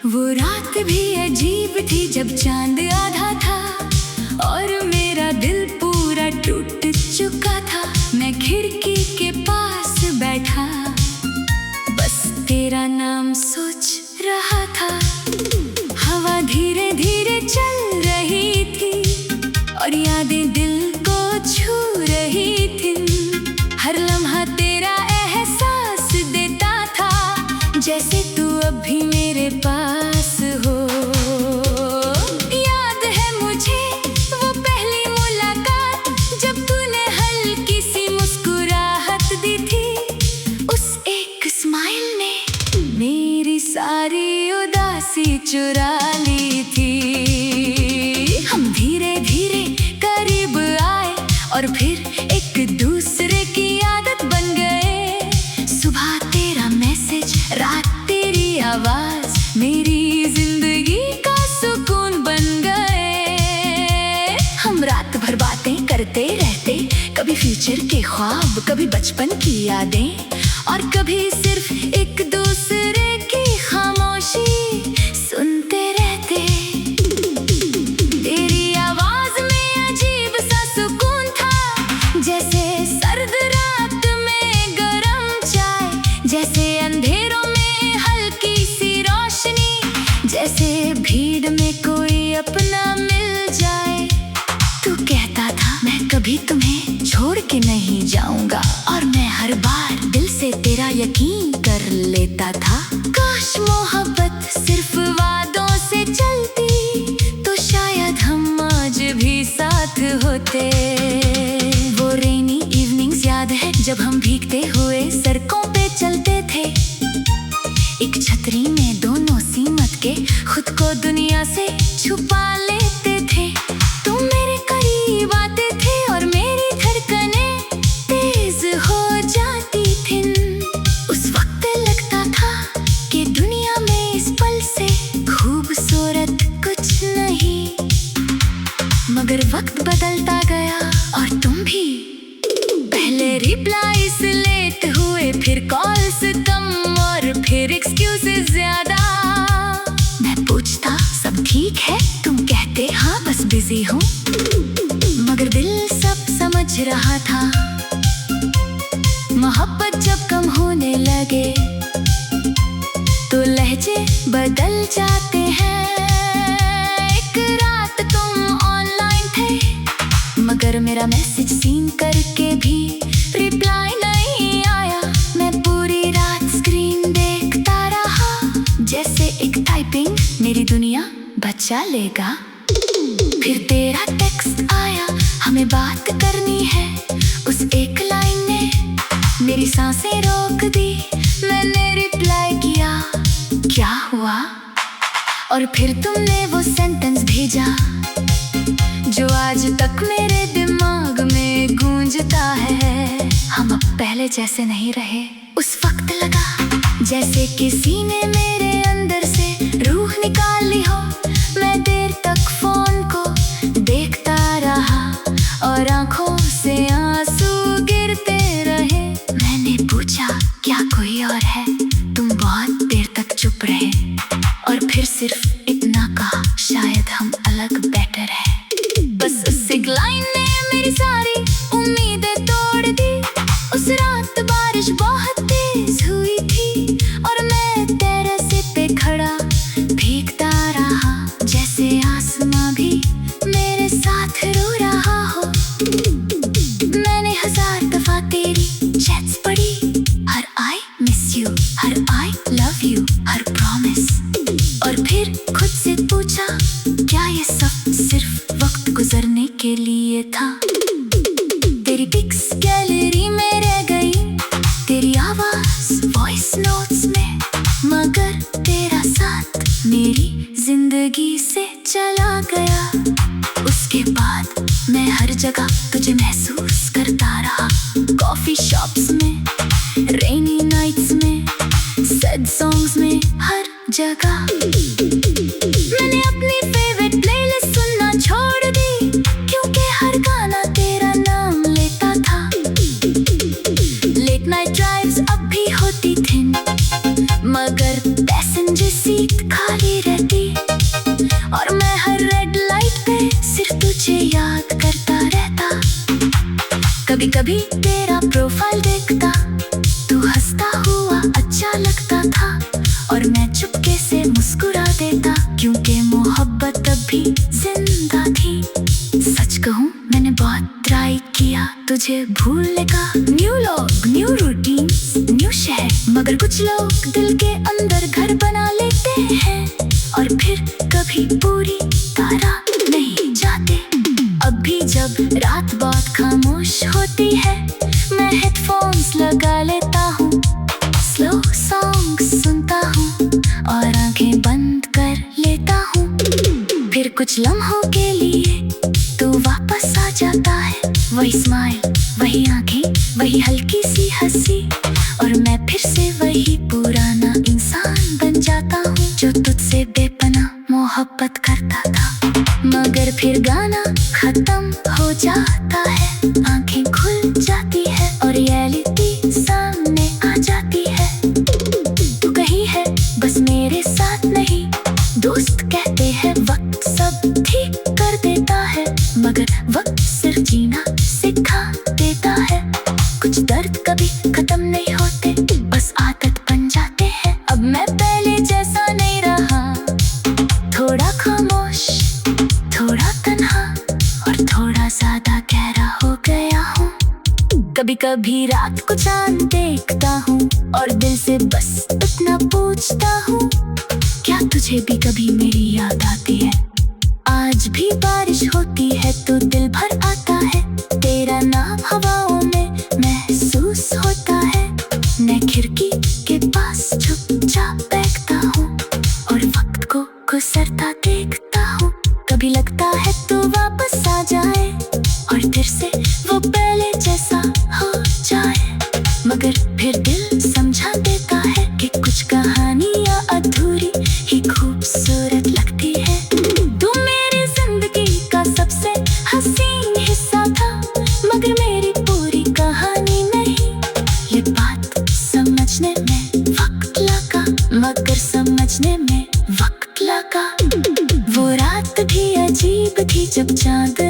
वो रात भी अजीब थी जब चांद आधा था और मेरा दिल पूरा टूट चुका था। मैं खिड़की के पास बैठा बस तेरा नाम सोच रहा था। हवा धीरे धीरे चल रही थी और यादें दिल को छू रही थी। हर लम्हा तेरा एहसास देता था जैसे तू अभी मेरे पास हो। याद है मुझे वो पहली मुलाकात जब तूने हल्की सी मुस्कुराहट दी थी। उस एक स्माइल ने मेरी सारी उदासी चुरा ली थी। हम धीरे धीरे करीब आए और फिर एक दूसरे की आदत बन गए। सुबह तेरा मैसेज, रात तेरी आवाज मेरी जिंदगी का सुकून बन गए। हम रात भर बातें करते रहते, कभी फ्यूचर के ख्वाब, कभी बचपन की यादें और कभी सिर्फ एक दूसरे की खामोशी सुनते रहते। तेरी आवाज में अजीब सा सुकून था, जैसे सर्द रात में गरम चाय, जैसे अंधेरों में हल्की सी रोशनी, जैसे भीड़ में कोई अपना मिल जाए। तू कहता था मैं कभी तुम्हें छोड़ के नहीं जाऊंगा और मैं हर बार दिल से तेरा यकीन कर लेता था। काश मोहब्बत सिर्फ वादों से चलती तो शायद हम आज भी साथ होते। वो रेनी इवनिंग्स याद है जब हम भीगते हुए सड़कों पे चलते थे, एक छतरी में दोनों सिमट के खुद को दुनिया से छुपा लेते थे। तुम मेरे करीब आते थे और मेरी धड़कनें तेज हो जाती थीं। उस वक्त लगता था कि दुनिया में इस पल से खूबसूरत कुछ नहीं। मगर वक्त बदलता गया और तुम भी। पहले रिप्लाईज लेट हुए, फिर कॉल्स कम और फिर एक्सक्यूजेस ज्यादा। मैं पूछता सब ठीक है, तुम कहते हाँ बस बिजी हूँ। मगर दिल सब समझ रहा था। मोहब्बत जब कम होने लगे तो लहजे बदल जाते हैं। एक रात तुम ऑनलाइन थे मगर मेरा मैसेज सीन करके भी रिप्लाई नहीं आया। मैं पूरी रात स्क्रीन देखता रहा जैसे एक टाइपिंग मेरी दुनिया बचा लेगा। फिर तेरा टेक्स्ट आया, हमें बात करनी है। उस एक लाइन ने मेरी सांसें रोक दी। मैंने रिप्लाई किया क्या हुआ, और फिर तुमने वो सेंटेंस भेजा जो आज तक मेरे दिमाग में गूंजता है। हम अब पहले जैसे नहीं रहे। उस वक्त लगा जैसे किसी ने मेरे अंदर से रूह निकाल ली हो। मैं देर तक फोन को देखता रहा और आंखों से आंसू गिरते रहे। मैंने पूछा क्या कोई और है, तुम बहुत देर तक चुप रहे और फिर सिर्फ इतना कहा शायद हम अलग बेटर है। बस उस एक लाइन ने मेरी सारी उम्मीदें तोड़ दी। उस रात बारिश बहुत तेज हुई थी और मैं टेरेस पे खड़ा भीगता रहा जैसे आसमां भी मेरे साथ रो रहा हो। मैंने 1000 दफा तेरी चैट्स पढ़ी, हर आई मिस यू, हर आई लव यू, हर प्रॉमिस। और फिर खुद से पूछा क्या ये सब सिर्फ वक्त गुजरने के लिए था। तेरी पिक्स गैलरी में रह गई, तेरी आवाज वॉइस नोट्स में, मगर तेरा साथ मेरी जिंदगी से चला गया। उसके बाद मैं हर जगह तुझे महसूस करता रहा। कॉफी शॉप्स में, रेनी नाइट्स में, सैड सॉन्ग्स में, हर जगह। मैंने अपनी फेवरेट प्लेलिस्ट सुनना छोड़ दी क्योंकि हर गाना तेरा नाम लेता था। लेट नाइट ड्राइव्स अब भी होती थी मगर पैसेंजर सीट खाली कभी तेरा प्रोफाइल देखता, तू हंसता हुआ अच्छा लगता था और मैं चुपके से मुस्कुरा देता, क्योंकि मोहब्बत तब भी जिंदा थी। सच कहूँ मैंने बहुत ट्राई किया तुझे भूलने का, न्यू लोग, न्यू रूटीन, न्यू शहर, मगर कुछ लोग दिल के अंदर घर बना लेते हैं और फिर कभी पूरी तरह नहीं जाते। अब भी जब रात बहुत खामोश होती है, मैं हेडफोन्स लगा लेता हूँ, स्लो सॉन्ग सुनता हूँ और आंखें बंद कर लेता हूँ। फिर कुछ लम्हों के लिए तू वापस आ जाता है, वही स्माइल, वही आंखें, वही हल्की सी हंसी, और मैं फिर से वही पुराना इंसान बन जाता हूँ जो तुझसे बेपनाह मोहब्बत करता था। मगर फिर गाना खत्म हो जाता है, आंखें खुल जाती है और रियलिटी सामने आ जाती है। तू कहीं है बस मेरे साथ नहीं, दोस्त कहते हैं वक्त सब ठीक कर देता है, मगर वक्त सिर्फ जीना सिखा देता है। कुछ दर्द कभी खत्म नहीं होते, बस आदत बन जाते हैं। अब मैं पहले जैसा नहीं रहा, थोड़ा खामोश, थोड़ा तन्हा और थोड़ा ज्यादा गहरा हो गया हूँ। कभी कभी रात को चांद देखता हूँ और दिल से बस इतना पूछता हूँ, क्या तुझे भी कभी मेरी याद आती है? आज भी बारिश होती है तो दिल भर आता है, तेरा नाम हवाओं में महसूस होता है। मैं खिड़की के पास चुपचाप बैठता हूँ और वक्त को गुजरता देखता हूँ। कभी लगता है तो वापस आ जाए और फिर से वो पहले जैसा हो जाए, मगर फिर दिल समझा देता है कि कुछ कहानियाँ अधूरी ही खूबसूरत लगती है। तू मेरी जिंदगी का सबसे हसीन हिस्सा था, मगर मेरी पूरी कहानी नहीं। ये बात समझने में वक्त लगा, मगर समझने में वक्त लगा। वो रात भी अजीब थी जब चांद